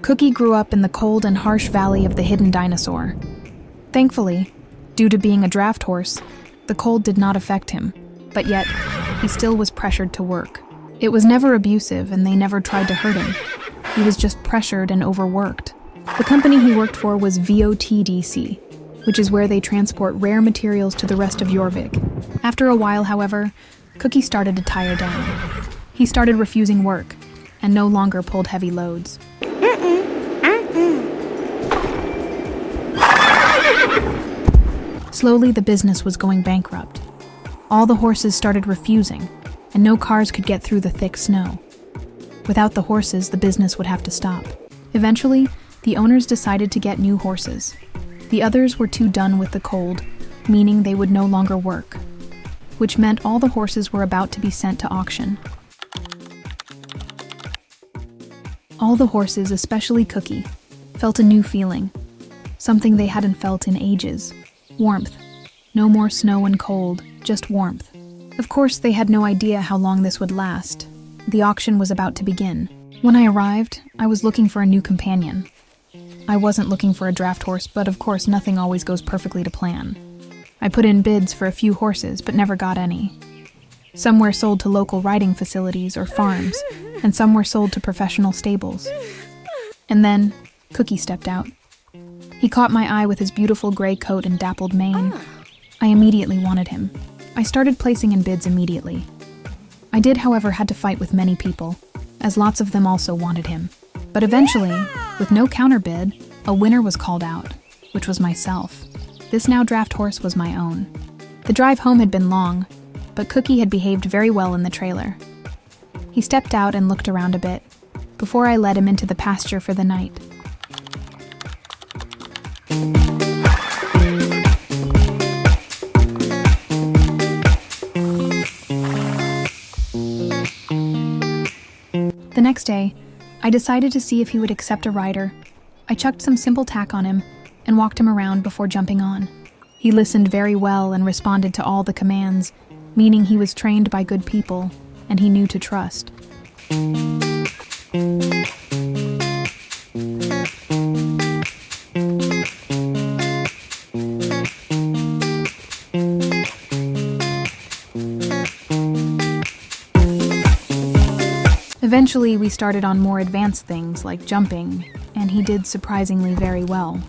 Cookie grew up in the cold and harsh valley of the hidden dinosaur. Thankfully, due to being a draft horse, the cold did not affect him, but yet, he still was pressured to work. It was never abusive and they never tried to hurt him. He was just pressured and overworked. The company he worked for was VOTD, which is where they transport rare materials to the rest of Jorvik. After a while, however, Cookie started to tire down. He started refusing work and no longer pulled heavy loads. Slowly, the business was going bankrupt. All the horses started refusing, and no cars could get through the thick snow. Without the horses, the business would have to stop. Eventually, the owners decided to get new horses. The others were too done with the cold, meaning they would no longer work, which meant all the horses were about to be sent to auction. All the horses, especially Cookie, felt a new feeling, something they hadn't felt in ages. Warmth. No more snow and cold, just warmth. Of course, they had no idea how long this would last. The auction was about to begin. When I arrived, I was looking for a new companion. I wasn't looking for a draft horse, but of course nothing always goes perfectly to plan. I put in bids for a few horses, but never got any. Some were sold to local riding facilities or farms, and some were sold to professional stables. And then, Cookie stepped out. He caught my eye with his beautiful gray coat and dappled mane. I immediately wanted him. I started placing in bids immediately. I did, however, had to fight with many people, as lots of them also wanted him. But eventually, with no counterbid, a winner was called out, which was myself. This now draft horse was my own. The drive home had been long, but Cookie had behaved very well in the trailer. He stepped out and looked around a bit, before I led him into the pasture for the night. The next day, I decided to see if he would accept a rider. I chucked some simple tack on him and walked him around before jumping on. He listened very well and responded to all the commands, meaning he was trained by good people and he knew to trust. Eventually, we started on more advanced things like jumping, and he did surprisingly very well.